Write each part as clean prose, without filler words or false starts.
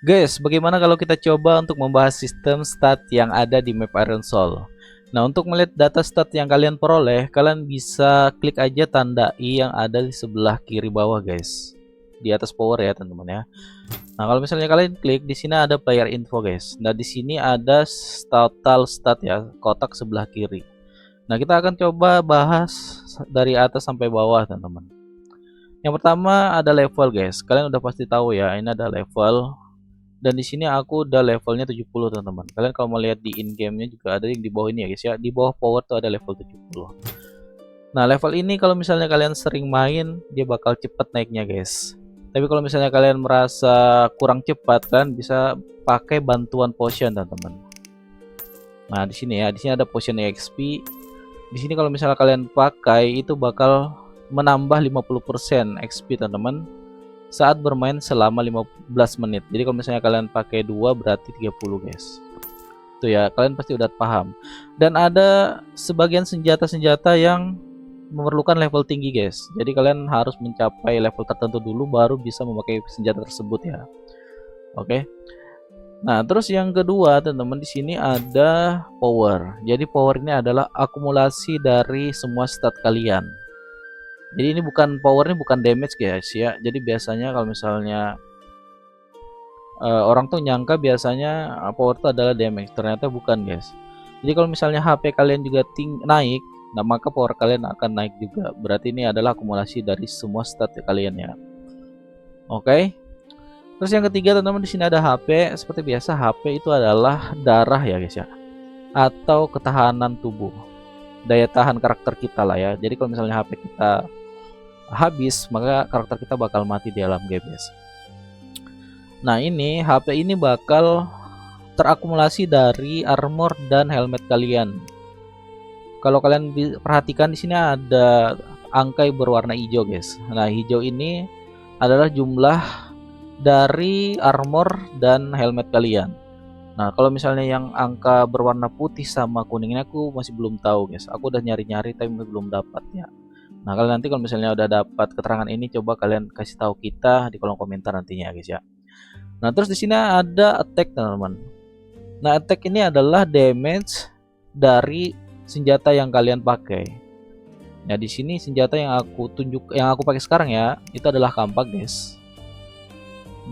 Guys, bagaimana kalau kita coba untuk membahas sistem stat yang ada di map Iron Soul? Nah, untuk melihat data stat yang kalian peroleh, kalian bisa klik aja tanda I yang ada di sebelah kiri bawah, guys. Di atas power ya, teman-teman ya. Nah, kalau misalnya kalian klik di sini ada player info, guys. Nah, di sini ada total stat ya, kotak sebelah kiri. Nah, kita akan coba bahas dari atas sampai bawah, teman-teman. Yang pertama ada level, guys. Kalian udah pasti tahu ya, ini ada level. Dan di sini aku udah levelnya 70, teman-teman. Kalian kalau mau lihat di in game-nya juga ada yang di bawah ini ya, guys ya. Di bawah power tuh ada level 70. Nah, level ini kalau misalnya kalian sering main, dia bakal cepet naiknya, guys. Tapi kalau misalnya kalian merasa kurang cepat, kan bisa pakai bantuan potion, teman-teman. Nah, di sini ya, di sini ada potion EXP. Di sini kalau misalnya kalian pakai itu bakal menambah 50% XP, teman-teman, saat bermain selama 15 menit. Jadi kalau misalnya kalian pakai 2 berarti 30, guys. Itu ya, kalian pasti udah paham. Dan ada sebagian senjata-senjata yang memerlukan level tinggi, guys. Jadi kalian harus mencapai level tertentu dulu baru bisa memakai senjata tersebut ya. Oke. Nah, terus yang kedua, teman-teman, di sini ada power. Jadi power ini adalah akumulasi dari semua stat kalian. Jadi ini bukan power, ini bukan damage, guys ya. Jadi biasanya kalau misalnya orang tuh nyangka biasanya power itu adalah damage, ternyata bukan, guys. Jadi kalau misalnya HP kalian juga naik, nah maka power kalian akan naik juga. Berarti ini adalah akumulasi dari semua stat kalian ya. Oke. Terus yang ketiga, teman-teman, di sini ada HP. Seperti biasa, HP itu adalah darah ya, guys ya, atau ketahanan tubuh, daya tahan karakter kita lah ya. Jadi kalau misalnya HP kita habis, maka karakter kita bakal mati di dalam game, guys. Nah, ini HP ini bakal terakumulasi dari armor dan helmet kalian. Kalau kalian perhatikan di sini ada angka berwarna hijau, guys. Nah, hijau ini adalah jumlah dari armor dan helmet kalian. Nah, kalau misalnya yang angka berwarna putih sama kuning ini aku masih belum tahu, guys. Aku udah nyari-nyari tapi belum dapat ya. Nah, kalian nanti kalau misalnya udah dapat keterangan ini, coba kalian kasih tahu kita di kolom komentar nantinya, guys ya. Nah, terus di sini ada attack, teman-teman. Nah, attack ini adalah damage dari senjata yang kalian pakai. Nah, di sini senjata yang aku pakai sekarang ya, itu adalah kampak, guys.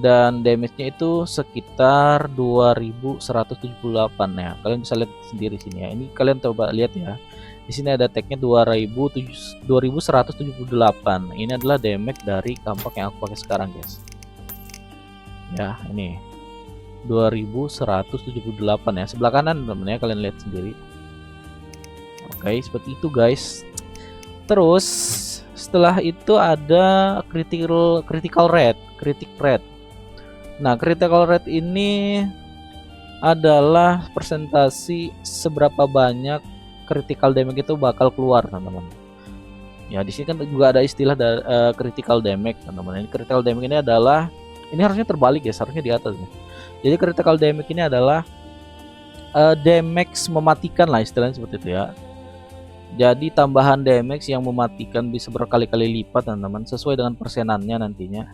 Dan damage-nya itu sekitar 2178 ya. Kalian bisa lihat sendiri sini ya. Ini kalian coba lihat ya. Di sini ada tag-nya 2178. Ini adalah damage dari kampak yang aku pakai sekarang, guys. Ya, ini 2178 ya. Sebelah kanan, teman-teman ya, kalian lihat sendiri. Oke, seperti itu, guys. Terus setelah itu ada critical rate. Nah, critical rate ini adalah persentasi seberapa banyak critical damage itu bakal keluar, teman-teman. Ya, di sini kan juga ada istilah critical damage, teman-teman. Ini critical damage ini adalah, ini harusnya terbalik ya, harusnya di atas ya. Jadi critical damage ini adalah damage mematikan lah, istilahnya seperti itu ya. Jadi tambahan damage yang mematikan bisa berkali-kali lipat, teman-teman, sesuai dengan persenannya nantinya,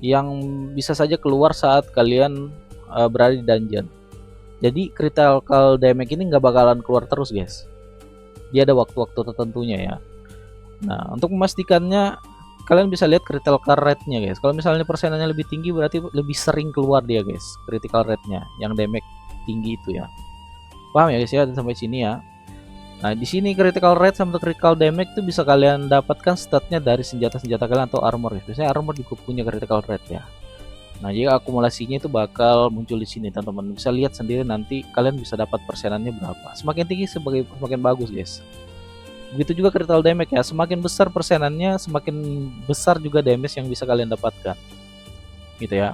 yang bisa saja keluar saat kalian berada di dungeon. Jadi critical damage ini nggak bakalan keluar terus, guys. Dia ada waktu-waktu tertentunya ya. Nah, untuk memastikannya kalian bisa lihat critical rate-nya, guys. Kalau misalnya persenannya lebih tinggi berarti lebih sering keluar dia, guys, critical rate-nya yang damage tinggi itu ya. Paham ya, guys ya, sampai sini ya. Nah, di sini critical rate sama critical damage itu bisa kalian dapatkan statnya dari senjata-senjata kalian atau armor. Biasanya armor juga punya critical rate ya. Nah, jika akumulasinya itu bakal muncul di sini, teman-teman. Bisa lihat sendiri nanti kalian bisa dapat persenannya berapa. Semakin tinggi semakin bagus, guys. Begitu juga critical damage ya. Semakin besar persenannya, semakin besar juga damage yang bisa kalian dapatkan. Gitu ya.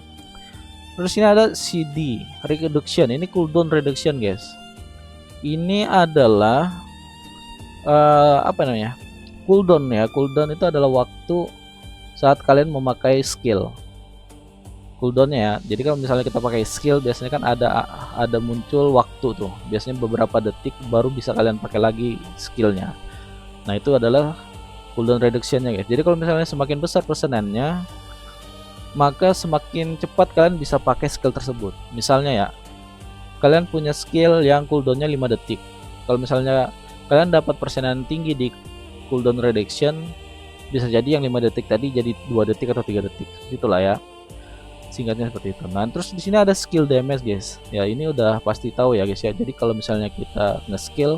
Terus ini ada CD reduction. Ini cooldown reduction, guys. Ini adalah apa namanya, cooldown ya. Cooldown itu adalah waktu saat kalian memakai skill. Cooldownnya ya. Jadi kalau misalnya kita pakai skill, biasanya kan ada muncul waktu tuh. Biasanya beberapa detik baru bisa kalian pakai lagi skillnya. Nah, itu adalah cooldown reductionnya, guys. Jadi kalau misalnya semakin besar persenannya, maka semakin cepat kalian bisa pakai skill tersebut. Misalnya ya, kalian punya skill yang cooldownnya 5 detik. Kalau misalnya kalian dapat persenan tinggi di cooldown reduction, bisa jadi yang 5 detik tadi jadi 2 detik atau 3 detik. Itulah ya. Singkatnya seperti itu. Nah, terus di sini ada skill damage, guys. Ya, ini udah pasti tahu ya, guys ya. Jadi kalau misalnya kita nge-skill,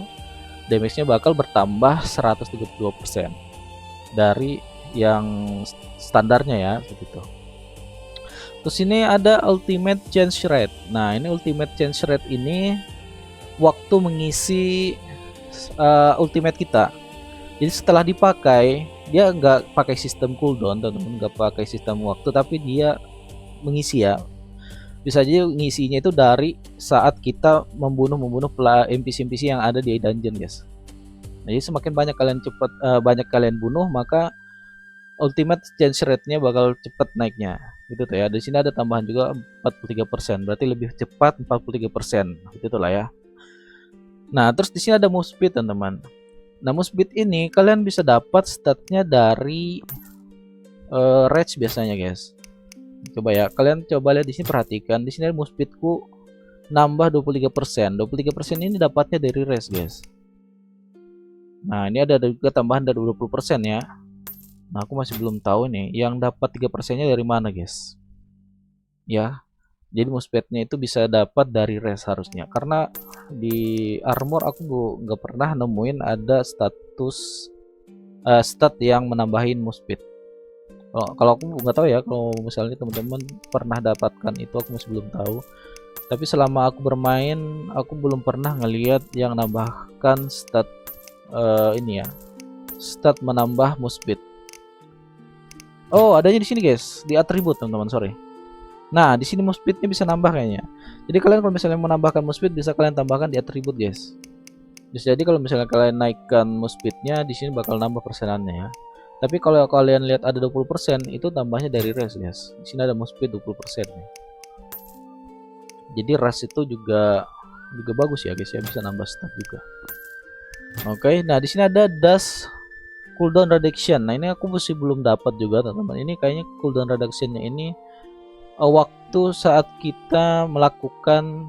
damage-nya bakal bertambah 132% dari yang standarnya ya, seperti itu. Terus ini ada ultimate change rate. Nah, ini ultimate change rate ini waktu mengisi ultimate kita. Jadi setelah dipakai, dia nggak pakai sistem cooldown, teman-teman, nggak pakai sistem waktu, tapi dia mengisi ya. Bisa aja ngisinya itu dari saat kita membunuh NPC-NPC yang ada di dungeon, guys. Nah, jadi semakin banyak kalian bunuh, maka ultimate change rate-nya bakal cepat naiknya. Gitu tuh ya. Di sini ada tambahan juga 43%, berarti lebih cepat 43%. Gitu lah ya. Nah, terus di sini ada move speed, teman-teman. Nah, move speed ini kalian bisa dapat statnya dari rage biasanya, guys. Coba ya, kalian coba lihat di sini, perhatikan di sini move speedku nambah 23%. 23% ini dapatnya dari rage, guys. Nah, ini ada juga tambahan dari 20% ya. Nah, aku masih belum tahu nih yang dapat 3%-nya dari mana, guys. Ya. Jadi move speed-nya itu bisa dapat dari rage harusnya. Karena di armor aku nggak pernah nemuin ada status stat yang menambahin move speed. Kalau aku nggak tahu ya, kalau misalnya teman-teman pernah dapatkan itu, aku masih belum tahu. Tapi selama aku bermain, aku belum pernah ngelihat yang nambahkan stat ini ya, stat menambah move speed. Oh, adanya di sini, guys, di atribut, teman-teman, sorry. Nah, di sini move speed-nya bisa nambah kayaknya. Jadi kalian kalau misalnya menambahkan move speed, bisa kalian tambahkan di atribut, guys. Jadi kalau misalnya kalian naikkan move speed-nya, di sini bakal nambah persenannya ya. Tapi kalau kalian lihat ada 20%, itu tambahnya dari rage, guys. Di sini ada move speed 20% nih. Jadi rage itu juga bagus ya, guys ya, bisa nambah stat juga. Oke, nah di sini ada dash cooldown reduction. Nah, ini aku masih belum dapat juga, teman-teman. Ini kayaknya cooldown reduction-nya ini waktu saat kita melakukan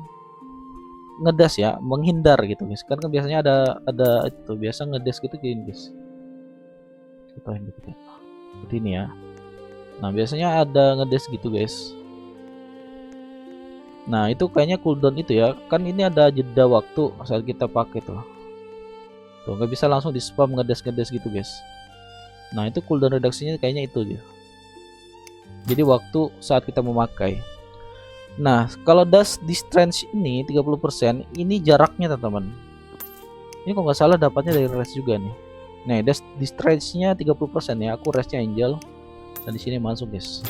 ngedas ya, menghindar gitu, guys. Kan biasanya ada itu, biasa ngedas gitu gini, guys. Seperti ini ya. Nah, biasanya ada ngedes gitu, guys. Nah, itu kayaknya cooldown itu ya. Kan ini ada jeda waktu saat kita pakai tuh. Tuh, nggak bisa langsung di spam ngedes gitu, guys. Nah, itu cooldown reduksinya kayaknya itu dia. Jadi waktu saat kita memakai. Nah, kalau dash distance ini 30%, ini jaraknya, teman-teman. Ini kalau nggak salah dapatnya dari rest juga nih. Nah, di stretch-nya 30% ya. Aku rest-nya angel. Dan di sini masuk, guys.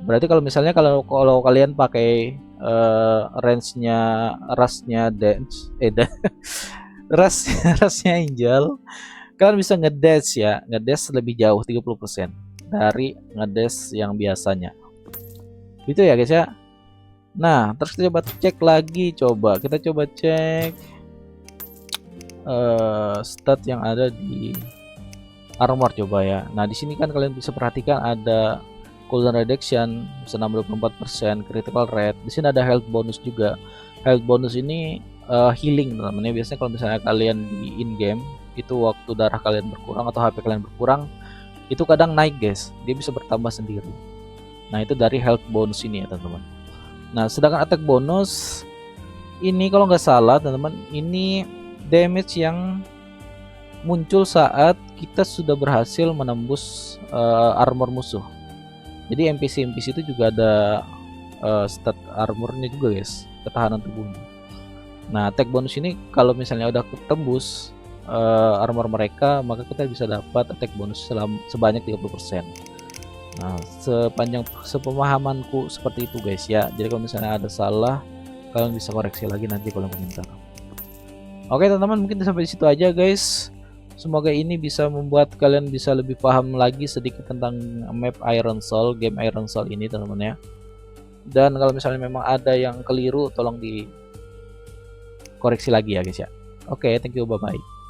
Berarti kalau misalnya kalau kalian pakai range-nya rush-nya dance rush-nya angel, kalian bisa ngedash ya. Ngedash lebih jauh 30% dari ngedash yang biasanya. Gitu ya, guys ya. Nah, terus kita coba cek lagi, kita coba cek stat yang ada di armor, coba ya. Nah, di sini kan kalian bisa perhatikan ada cooldown reduction bisa 64%, critical rate. Di sini ada health bonus juga. Health bonus ini healing, teman-teman. Biasanya kalau misalnya kalian di in game itu waktu darah kalian berkurang atau HP kalian berkurang, itu kadang naik, guys. Dia bisa bertambah sendiri. Nah, itu dari health bonus ini ya, teman-teman. Nah, sedangkan attack bonus ini kalau nggak salah, teman-teman, ini damage yang muncul saat kita sudah berhasil menembus armor musuh. Jadi NPC itu juga ada stat armornya juga, guys, ketahanan tubuhnya. Nah, attack bonus ini kalau misalnya udah ketembus armor mereka, maka kita bisa dapat attack bonus sebanyak 30%. Nah, sepemahamanku seperti itu, guys ya. Jadi kalau misalnya ada salah, kalian bisa koreksi lagi nanti kalau komentar. Oke, teman-teman, mungkin sampai di situ aja, guys. Semoga ini bisa membuat kalian bisa lebih paham lagi sedikit tentang map Iron Soul, game Iron Soul ini, teman-teman ya. Dan kalau misalnya memang ada yang keliru, tolong dikoreksi lagi ya, guys ya. Oke, thank you, bye-bye.